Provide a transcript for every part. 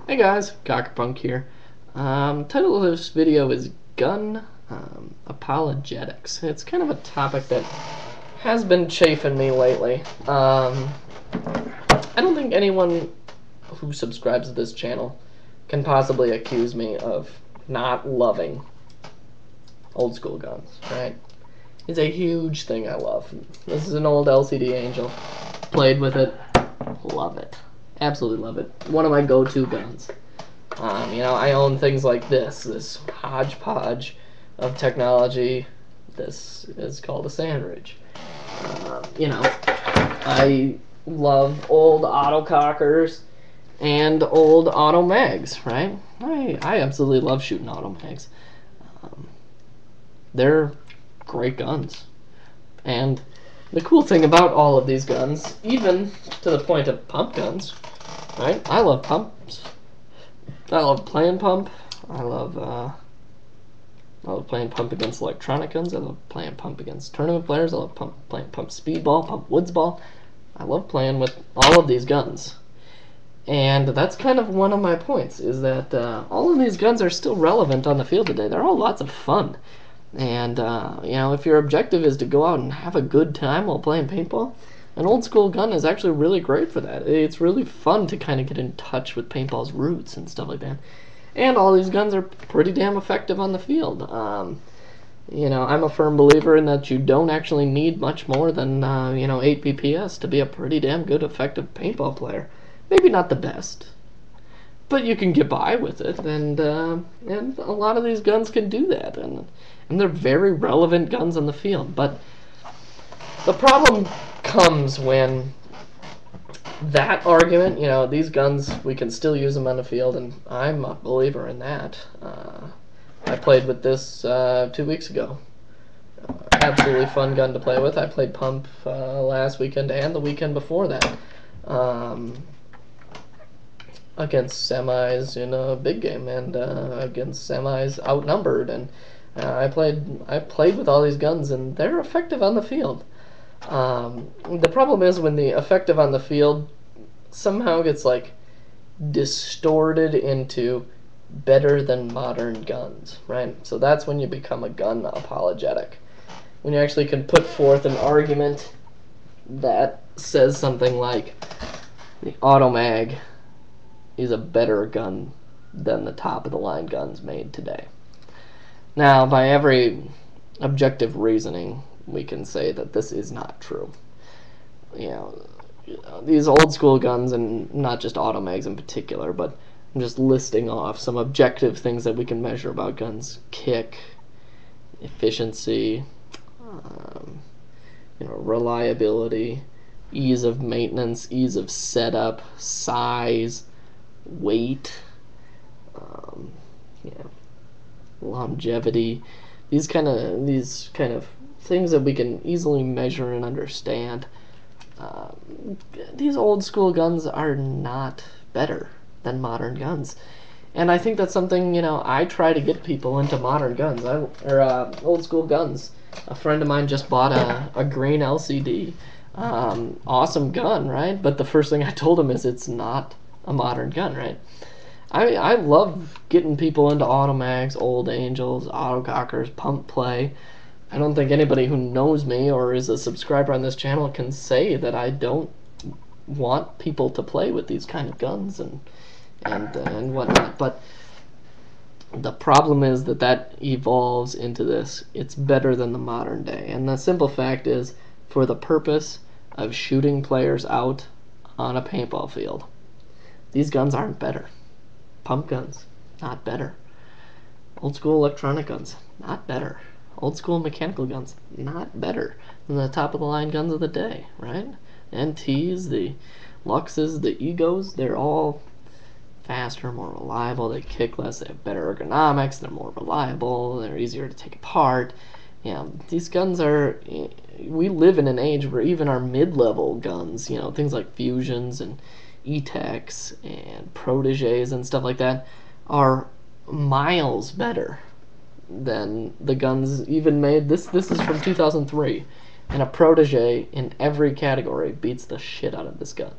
Hey guys, Cockerpunk here. Title of this video is Gun Apologetics. It's kind of a topic that has been chafing me lately. I don't think anyone who subscribes to this channel can possibly accuse me of not loving old school guns, right? It's a huge thing I love. This is an old LCD Angel. Played with it. Love it. Absolutely love it. One of my go-to guns. I own things like this hodgepodge of technology. This is called a Sandridge. I love old autocockers and old auto mags, right? I absolutely love shooting auto mags. They're great guns. And the cool thing about all of these guns, even to the point of pump guns, right? I love pumps. I love playing pump. I love playing pump against electronic guns. I love playing pump against tournament players. I love playing pump speedball, pump woodsball. I love playing with all of these guns. And that's kind of one of my points, is that all of these guns are still relevant on the field today. They're all lots of fun. And, if your objective is to go out and have a good time while playing paintball, an old school gun is actually really great for that. It's really fun to kind of get in touch with paintball's roots and stuff like that. And all these guns are pretty damn effective on the field. I'm a firm believer in that you don't actually need much more than, 8 BPS to be a pretty damn good, effective paintball player. Maybe not the best, but you can get by with it, and a lot of these guns can do that, and they're very relevant guns on the field. But the problem comes when that argument, these guns, we can still use them on the field, and I'm a believer in that. I played with this 2 weeks ago. Absolutely fun gun to play with. I played pump last weekend and the weekend before that. Against semis in a big game, and against semis outnumbered, and I played with all these guns, and they're effective on the field. The problem is when the effective on the field somehow gets distorted into better than modern guns, right? So that's when you become a gun apologetic. When you actually can put forth an argument that says something like the automag is a better gun than the top of the line guns made today. Now, by every objective reasoning, we can say that this is not true. These old school guns, and not just automags in particular, but I'm just listing off some objective things that we can measure about guns: kick, efficiency, reliability, ease of maintenance, ease of setup, size, weight, longevity, these kind of things that we can easily measure and understand. These old school guns are not better than modern guns, and I think that's something I try to get people into modern guns, old school guns. A friend of mine just bought a green LCD. Awesome gun, right? But the first thing I told him is it's not a modern gun, right? I love getting people into automags, old angels, autocockers, pump play. I don't think anybody who knows me or is a subscriber on this channel can say that I don't want people to play with these kind of guns and whatnot. But the problem is that evolves into this: it's better than the modern day. And the simple fact is, for the purpose of shooting players out on a paintball field, these guns aren't better. Pump guns, not better. Old school electronic guns, not better. Old school mechanical guns, not better than the top of the line guns of the day, right? NTs, the Luxes, the Egos, they're all faster, more reliable, they kick less, they have better ergonomics, they're more reliable, they're easier to take apart. These guns we live in an age where even our mid-level guns, things like Fusions and E-Techs and Proteges and stuff like that, are miles better than the guns even made. This is from 2003, and a Protege in every category beats the shit out of this gun.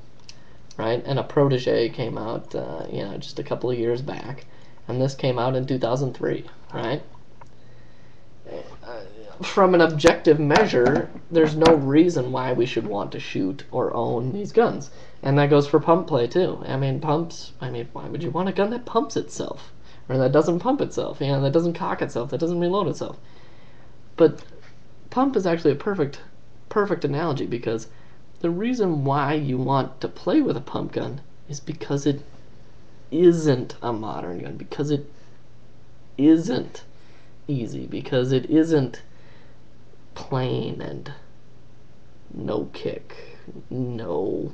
right? And a Protege came out, just a couple of years back, and this came out in 2003, right? From an objective measure, there's no reason why we should want to shoot or own these guns. And that goes for pump play too. Why would you want a gun that pumps itself? Or that doesn't pump itself, that doesn't cock itself, that doesn't reload itself. But pump is actually a perfect analogy, because the reason why you want to play with a pump gun is because it isn't a modern gun, because it isn't easy, because it isn't plain and no kick, no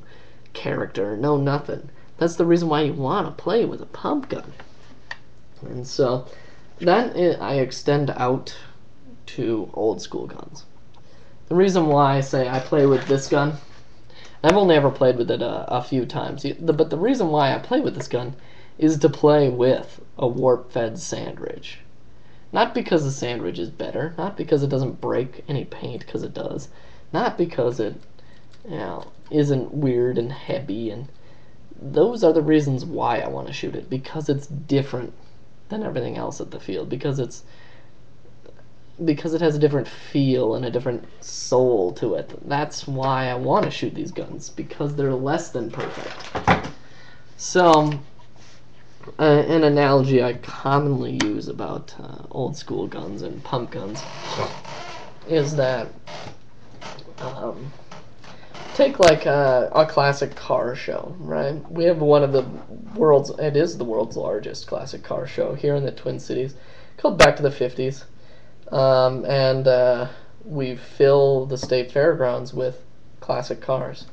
character, no nothing. That's the reason why you want to play with a pump gun. And so that I extend out to old school guns. The reason why I say I play with this gun, I've only ever played with it a few times, but the reason why I play with this gun is to play with a warp-fed Sandridge. Not because the Sandridge is better, not because it doesn't break any paint, because it does, not because it isn't weird and heavy, and those are the reasons why I want to shoot it, because it's different than everything else at the field, because it has a different feel and a different soul to it. That's why I want to shoot these guns, because they're less than perfect. So, an analogy I commonly use about old school guns and pump guns is that take like a classic car show, right? We have one of the it is the world's largest classic car show here in the Twin Cities, called Back to the 50s. And we fill the state fairgrounds with classic cars.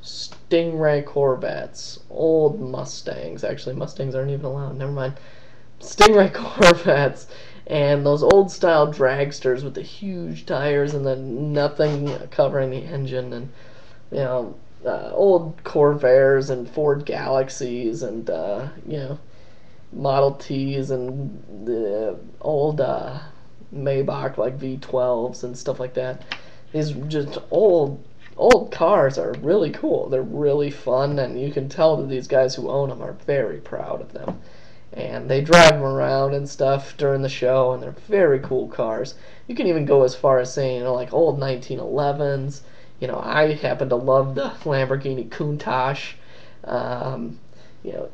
Stingray Corvettes, old Mustangs. Actually, Mustangs aren't even allowed. Never mind. Stingray Corvettes, and those old style dragsters with the huge tires and then nothing covering the engine, and old Corvairs and Ford Galaxies and Model Ts and the old Maybach like V12s and stuff like that. These just old cars are really cool. They're really fun, and you can tell that these guys who own them are very proud of them. And they drive them around and stuff during the show, and they're very cool cars. You can even go as far as saying, like old 1911s. I happen to love the Lamborghini Countach.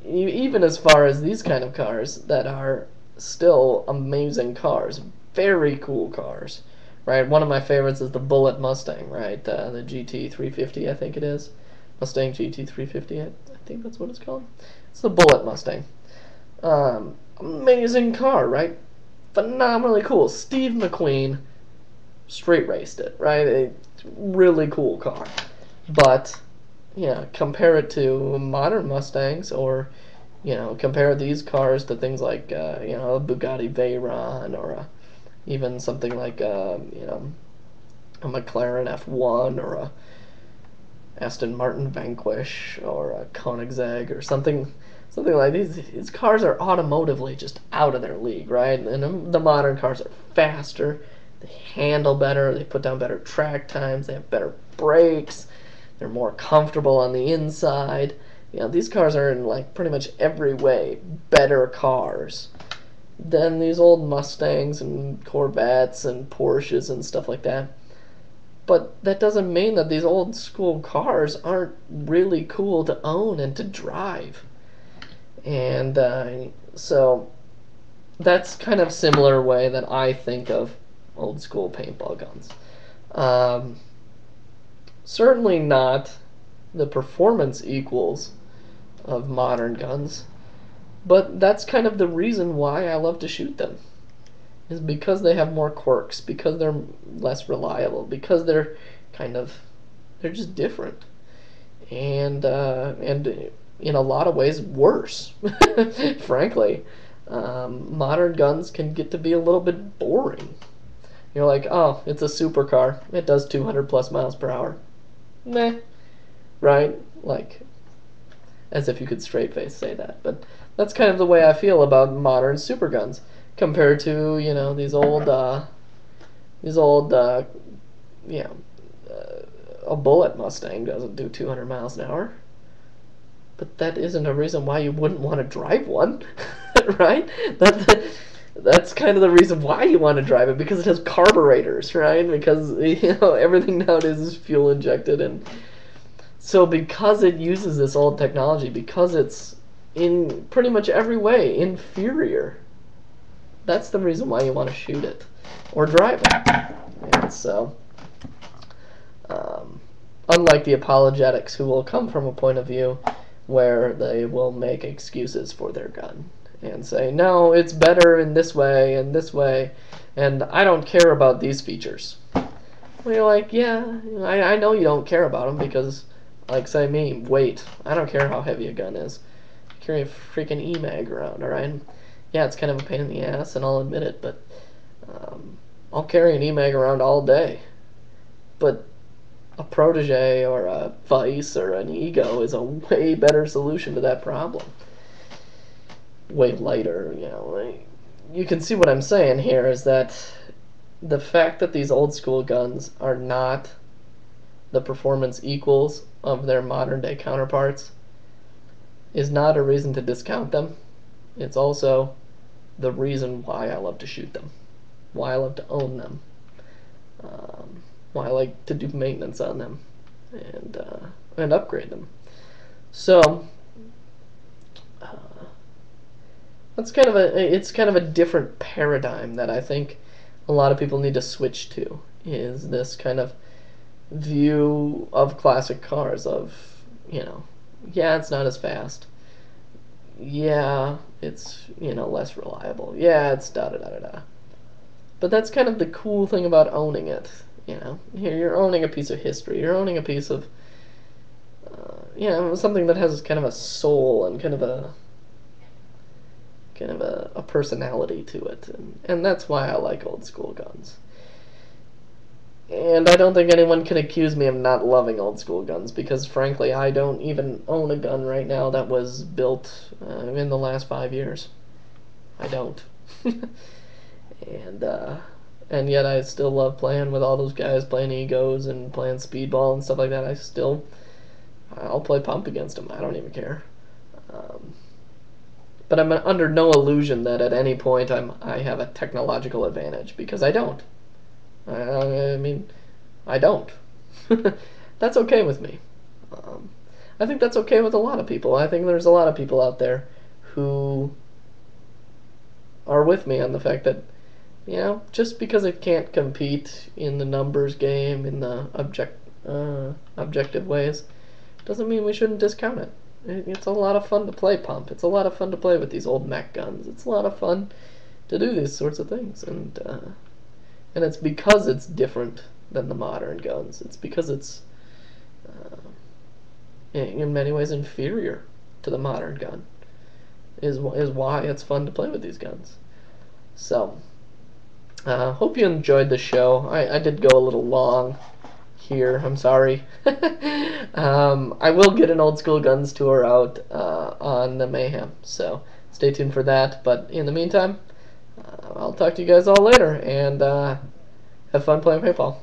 Even as far as these kind of cars that are still amazing cars, very cool cars. Right, one of my favorites is the Bullet Mustang, right? The GT350, I think it is. Mustang GT350, I think that's what it's called. It's the Bullet Mustang. Amazing car, right? Phenomenally cool. Steve McQueen straight raced it, right? A really cool car. But, compare it to modern Mustangs, or, compare these cars to things like, a Bugatti Veyron, or even something like a McLaren F1, or a Aston Martin Vanquish, or a Koenigsegg, or something like these. These cars are automotively just out of their league, right? And the modern cars are faster, they handle better, they put down better track times, they have better brakes, they're more comfortable on the inside. These cars are in like pretty much every way better cars than these old Mustangs and Corvettes and Porsches and stuff like that. But that doesn't mean that these old school cars aren't really cool to own and to drive. And so that's kind of similar way that I think of old school paintball guns. Certainly not the performance equals of modern guns. But that's kind of the reason why I love to shoot them, is because they have more quirks, because they're less reliable, because they're just different, and in a lot of ways worse. Frankly, modern guns can get to be a little bit boring. You're like, oh, it's a supercar. It does 200 plus miles per hour. Meh, right? Like, as if you could straight face say that, but that's kind of the way I feel about modern super guns compared to these old a Bullet Mustang doesn't do 200 miles an hour. But that isn't a reason why you wouldn't want to drive one, right? That's kind of the reason why you want to drive it, because it has carburetors, right? Because everything nowadays is fuel injected, and so because it uses this old technology, because it's in pretty much every way inferior, that's the reason why you want to shoot it or drive it. And so, unlike the apologetics, who will come from a point of view where they will make excuses for their gun and say, no, it's better in this way and this way, and I don't care about these features. Well, you're like, yeah, I know you don't care about them because, like, say me, weight. I don't care how heavy a gun is. I carry a freaking E-mag around, alright? Yeah, it's kind of a pain in the ass, and I'll admit it, but I'll carry an E-mag around all day. But a Protege or a Vice or an Ego is a way better solution to that problem. Way lighter, you can see what I'm saying here is that the fact that these old school guns are not the performance equals of their modern day counterparts is not a reason to discount them. It's also the reason why I love to shoot them, why I love to own them, why I like to do maintenance on them and upgrade them. So it's kind of a different paradigm that I think a lot of people need to switch to, is this kind of view of classic cars of, yeah, it's not as fast. Yeah, it's, less reliable. Yeah, it's da-da-da-da-da. But that's kind of the cool thing about owning it, You're owning a piece of history. You're owning a piece of, something that has kind of a soul and kind of a personality to it. And that's why I like old school guns. And I don't think anyone can accuse me of not loving old school guns, because frankly I don't even own a gun right now that was built in the last 5 years. I don't. And yet I still love playing with all those guys, playing Egos and playing Speedball and stuff like that. I'll play pump against them. I don't even care. But I'm under no illusion that at any point I have a technological advantage, because I don't. I mean, I don't. That's okay with me. I think that's okay with a lot of people. I think there's a lot of people out there who are with me on the fact that, just because it can't compete in the numbers game, in the objective ways, doesn't mean we shouldn't discount it. It's a lot of fun to play pump. It's a lot of fun to play with these old mech guns. It's a lot of fun to do these sorts of things. And it's because it's different than the modern guns. It's because it's in many ways inferior to the modern gun. Is why it's fun to play with these guns. So, hope you enjoyed the show. I did go a little long here. I'm sorry. I will get an old school guns tour out on the Mayhem. So stay tuned for that. But in the meantime, I'll talk to you guys all later, and have fun playing paintball.